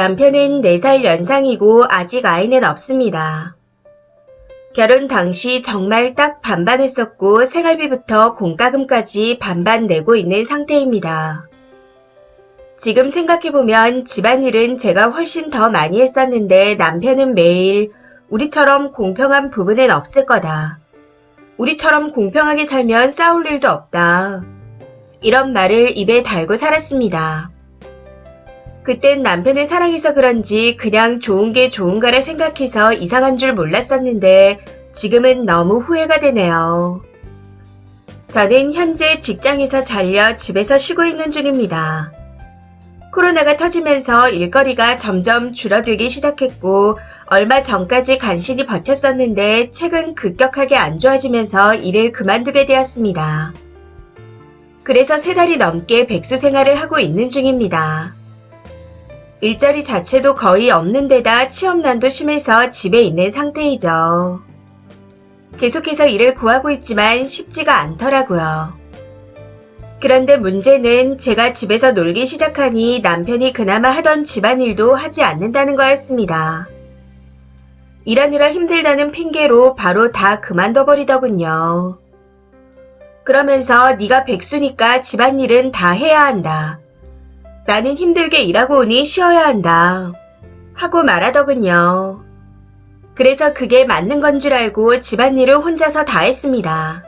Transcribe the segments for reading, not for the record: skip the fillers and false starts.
남편은 4살 연상이고 아직 아이는 없습니다. 결혼 당시 정말 딱 반반 했었고 생활비부터 공과금까지 반반 내고 있는 상태입니다. 지금 생각해보면 집안일은 제가 훨씬 더 많이 했었는데 남편은 매일 우리처럼 공평한 부분은 없을 거다. 우리처럼 공평하게 살면 싸울 일도 없다. 이런 말을 입에 달고 살았습니다. 그땐 남편을 사랑해서 그런지 그냥 좋은 게 좋은가를 생각해서 이상한 줄 몰랐었는데 지금은 너무 후회가 되네요. 저는 현재 직장에서 잘려 집에서 쉬고 있는 중입니다. 코로나가 터지면서 일거리가 점점 줄어들기 시작했고 얼마 전까지 간신히 버텼었는데 최근 급격하게 안 좋아지면서 일을 그만두게 되었습니다. 그래서 3달이 넘게 백수 생활을 하고 있는 중입니다. 일자리 자체도 거의 없는 데다 취업난도 심해서 집에 있는 상태이죠. 계속해서 일을 구하고 있지만 쉽지가 않더라고요. 그런데 문제는 제가 집에서 놀기 시작하니 남편이 그나마 하던 집안일도 하지 않는다는 거였습니다. 일하느라 힘들다는 핑계로 바로 다 그만둬버리더군요. 그러면서 네가 백수니까 집안일은 다 해야 한다. 나는 힘들게 일하고 오니 쉬어야 한다. 하고 말하더군요. 그래서 그게 맞는 건 줄 알고 집안일을 혼자서 다 했습니다.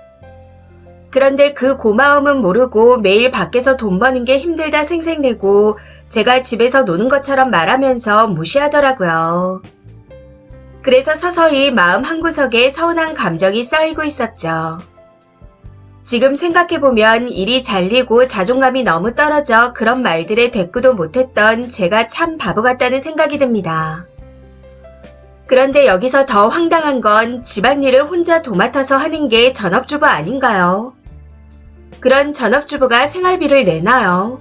그런데 그 고마움은 모르고 매일 밖에서 돈 버는 게 힘들다 생색내고 제가 집에서 노는 것처럼 말하면서 무시하더라고요. 그래서 서서히 마음 한구석에 서운한 감정이 쌓이고 있었죠. 지금 생각해보면 일이 잘리고 자존감이 너무 떨어져 그런 말들에 대꾸도 못했던 제가 참 바보 같다는 생각이 듭니다. 그런데 여기서 더 황당한 건 집안일을 혼자 도맡아서 하는 게 전업주부 아닌가요? 그런 전업주부가 생활비를 내나요?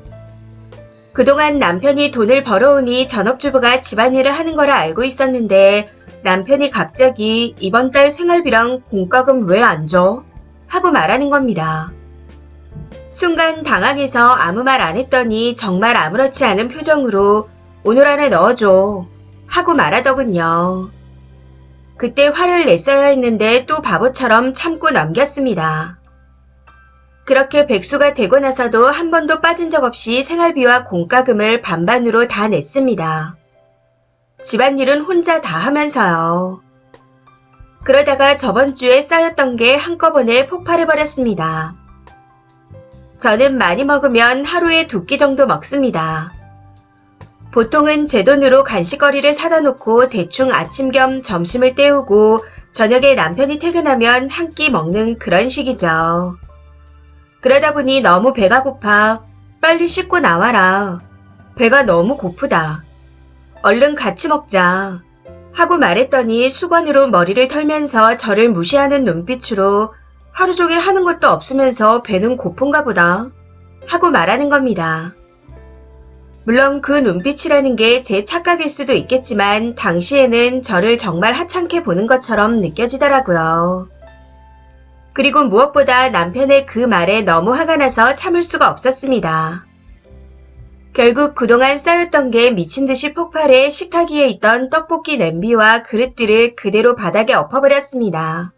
그동안 남편이 돈을 벌어오니 전업주부가 집안일을 하는 거라 알고 있었는데 남편이 갑자기 이번 달 생활비랑 공과금 왜 안 줘? 하고 말하는 겁니다. 순간 당황해서 아무 말 안 했더니 정말 아무렇지 않은 표정으로 오늘 안에 넣어줘 하고 말하더군요. 그때 화를 냈어야 했는데 또 바보처럼 참고 넘겼습니다. 그렇게 백수가 되고 나서도 한 번도 빠진 적 없이 생활비와 공과금을 반반으로 다 냈습니다. 집안일은 혼자 다 하면서요. 그러다가 저번 주에 쌓였던 게 한꺼번에 폭발해버렸습니다. 저는 많이 먹으면 하루에 2끼 정도 먹습니다. 보통은 제 돈으로 간식거리를 사다 놓고 대충 아침 겸 점심을 때우고 저녁에 남편이 퇴근하면 한 끼 먹는 그런 식이죠. 그러다 보니 너무 배가 고파. 빨리 씻고 나와라. 배가 너무 고프다. 얼른 같이 먹자. 하고 말했더니 수건으로 머리를 털면서 저를 무시하는 눈빛으로 하루 종일 하는 것도 없으면서 배는 고픈가 보다. 하고 말하는 겁니다. 물론 그 눈빛이라는 게 제 착각일 수도 있겠지만 당시에는 저를 정말 하찮게 보는 것처럼 느껴지더라고요. 그리고 무엇보다 남편의 그 말에 너무 화가 나서 참을 수가 없었습니다. 결국 그동안 쌓였던 게 미친 듯이 폭발해 식탁 위에 있던 떡볶이 냄비와 그릇들을 그대로 바닥에 엎어버렸습니다.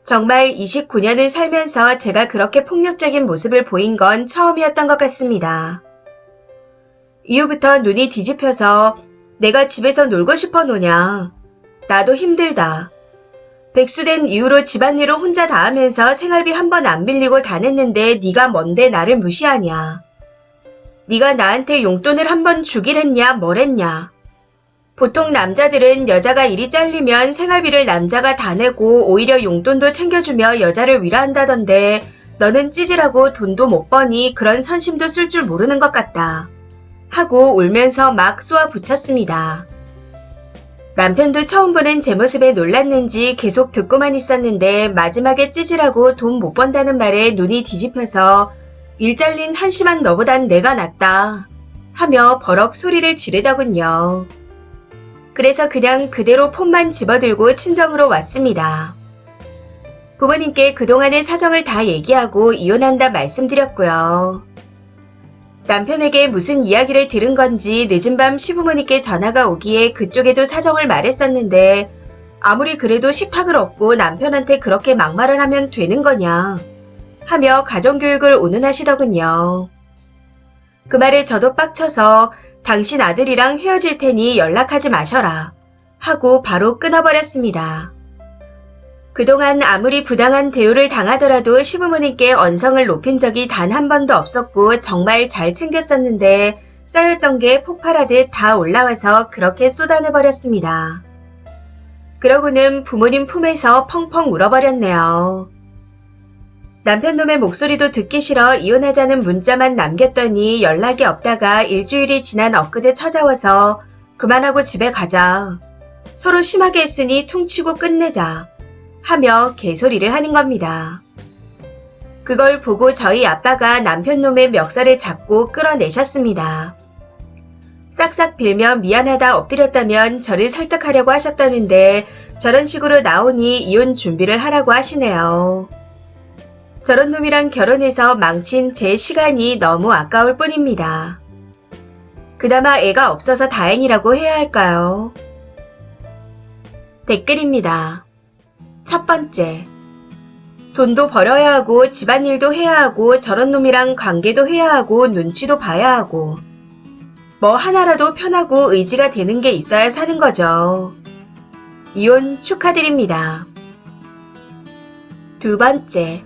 정말 29년을 살면서 제가 그렇게 폭력적인 모습을 보인 건 처음이었던 것 같습니다. 이후부터 눈이 뒤집혀서 내가 집에서 놀고 싶어 노냐. 나도 힘들다. 백수된 이후로 집안일을 혼자 다 하면서 생활비 한 번 안 빌리고 다 냈는데 네가 뭔데 나를 무시하냐. 네가 나한테 용돈을 한 번 주기랬냐 뭐랬냐. 보통 남자들은 여자가 일이 잘리면 생활비를 남자가 다 내고 오히려 용돈도 챙겨주며 여자를 위로한다던데 너는 찌질하고 돈도 못 버니 그런 선심도 쓸 줄 모르는 것 같다. 하고 울면서 막 쏘아붙였습니다. 남편도 처음 보는 제 모습에 놀랐는지 계속 듣고만 있었는데 마지막에 찌질하고 돈 못 번다는 말에 눈이 뒤집혀서 일 잘린 한심한 너보단 내가 낫다 하며 버럭 소리를 지르더군요. 그래서 그냥 그대로 폰만 집어들고 친정으로 왔습니다. 부모님께 그동안의 사정을 다 얘기하고 이혼한다 말씀드렸고요. 남편에게 무슨 이야기를 들은 건지 늦은 밤 시부모님께 전화가 오기에 그쪽에도 사정을 말했었는데 아무리 그래도 식탁을 얻고 남편한테 그렇게 막말을 하면 되는 거냐 하며 가정교육을 운운하시더군요. 그 말에 저도 빡쳐서 당신 아들이랑 헤어질 테니 연락하지 마셔라 하고 바로 끊어버렸습니다. 그동안 아무리 부당한 대우를 당하더라도 시부모님께 언성을 높인 적이 단 한 번도 없었고 정말 잘 챙겼었는데 쌓였던 게 폭발하듯 다 올라와서 그렇게 쏟아내버렸습니다. 그러고는 부모님 품에서 펑펑 울어버렸네요. 남편 놈의 목소리도 듣기 싫어 이혼하자는 문자만 남겼더니 연락이 없다가 일주일이 지난 엊그제 찾아와서 그만하고 집에 가자. 서로 심하게 했으니 퉁치고 끝내자. 하며 개소리를 하는 겁니다. 그걸 보고 저희 아빠가 남편 놈의 멱살을 잡고 끌어내셨습니다. 싹싹 빌며 미안하다 엎드렸다면 저를 설득하려고 하셨다는데 저런 식으로 나오니 이혼 준비를 하라고 하시네요. 저런 놈이랑 결혼해서 망친 제 시간이 너무 아까울 뿐입니다. 그나마 애가 없어서 다행이라고 해야 할까요? 댓글입니다. 첫 번째, 돈도 벌어야 하고 집안일도 해야 하고 저런 놈이랑 관계도 해야 하고 눈치도 봐야 하고 뭐 하나라도 편하고 의지가 되는 게 있어야 사는 거죠. 이혼 축하드립니다. 두 번째,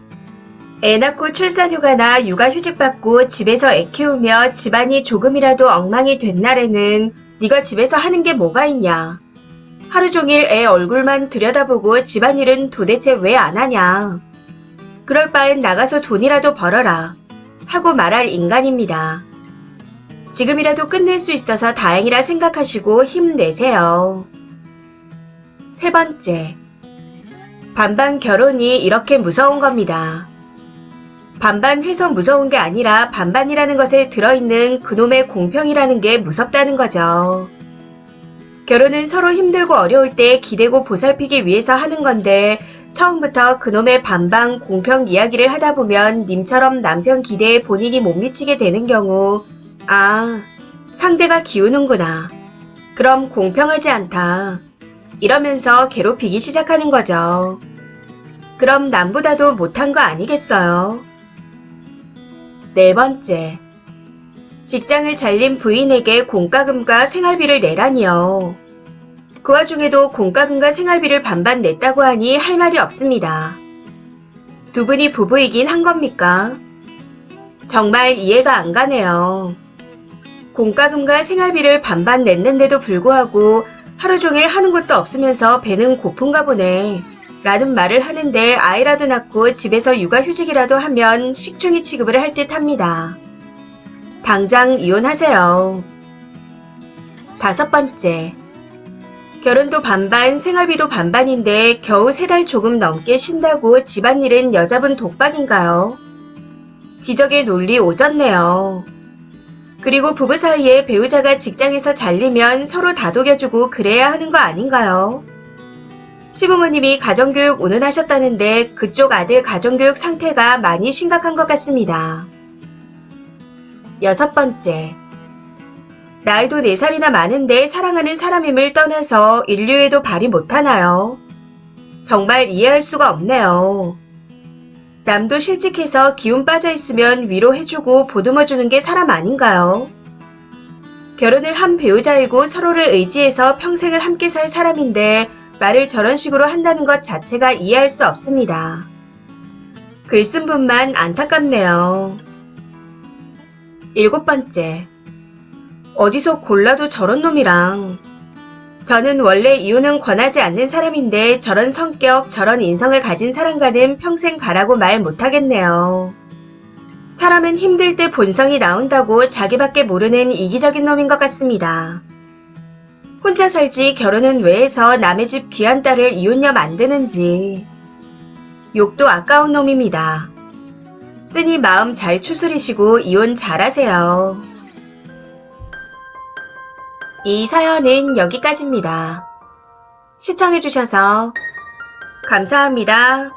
애 낳고 출산휴가나 육아휴직 받고 집에서 애 키우며 집안이 조금이라도 엉망이 된 날에는 네가 집에서 하는 게 뭐가 있냐. 하루 종일 애 얼굴만 들여다보고 집안일은 도대체 왜 안 하냐. 그럴 바엔 나가서 돈이라도 벌어라 하고 말할 인간입니다. 지금이라도 끝낼 수 있어서 다행이라 생각하시고 힘내세요. 세 번째, 반반 결혼이 이렇게 무서운 겁니다. 반반 해서 무서운 게 아니라 반반이라는 것에 들어있는 그놈의 공평이라는 게 무섭다는 거죠. 결혼은 서로 힘들고 어려울 때 기대고 보살피기 위해서 하는 건데 처음부터 그놈의 반반 공평 이야기를 하다 보면 님처럼 남편 기대에 본인이 못 미치게 되는 경우 아, 상대가 기우는구나. 그럼 공평하지 않다. 이러면서 괴롭히기 시작하는 거죠. 그럼 남보다도 못한 거 아니겠어요? 네 번째, 직장을 잘린 부인에게 공과금과 생활비를 내라니요. 그 와중에도 공과금과 생활비를 반반 냈다고 하니 할 말이 없습니다. 두 분이 부부이긴 한 겁니까? 정말 이해가 안 가네요. 공과금과 생활비를 반반 냈는데도 불구하고 하루 종일 하는 것도 없으면서 배는 고픈가 보네. 라는 말을 하는데 아이라도 낳고 집에서 육아휴직이라도 하면 식충이 취급을 할 듯 합니다. 당장 이혼하세요. 다섯 번째, 결혼도 반반, 생활비도 반반인데 겨우 3달 조금 넘게 쉰다고 집안일은 여자분 독박인가요? 기적의 논리 오졌네요. 그리고 부부 사이에 배우자가 직장에서 잘리면 서로 다독여주고 그래야 하는 거 아닌가요? 시부모님이 가정교육 운운하셨다는데 그쪽 아들 가정교육 상태가 많이 심각한 것 같습니다. 여섯 번째, 나이도 4살이나 많은데 사랑하는 사람임을 떠나서 인류에도 발휘 못하나요? 정말 이해할 수가 없네요. 남도 실직해서 기운 빠져있으면 위로해주고 보듬어주는 게 사람 아닌가요? 결혼을 한 배우자이고 서로를 의지해서 평생을 함께 살 사람인데 말을 저런 식으로 한다는 것 자체가 이해할 수 없습니다. 글 쓴 분만 안타깝네요. 일곱 번째, 어디서 골라도 저런 놈이랑. 저는 원래 이혼은 권하지 않는 사람인데 저런 성격, 저런 인성을 가진 사람과는 평생 가라고 말 못하겠네요. 사람은 힘들 때 본성이 나온다고 자기밖에 모르는 이기적인 놈인 것 같습니다. 혼자 살지 결혼은 왜 해서 남의 집 귀한 딸을 이혼녀 만드는지. 욕도 아까운 놈입니다. 쓰니 마음 잘 추스리시고 이혼 잘하세요. 이 사연은 여기까지입니다. 시청해주셔서 감사합니다.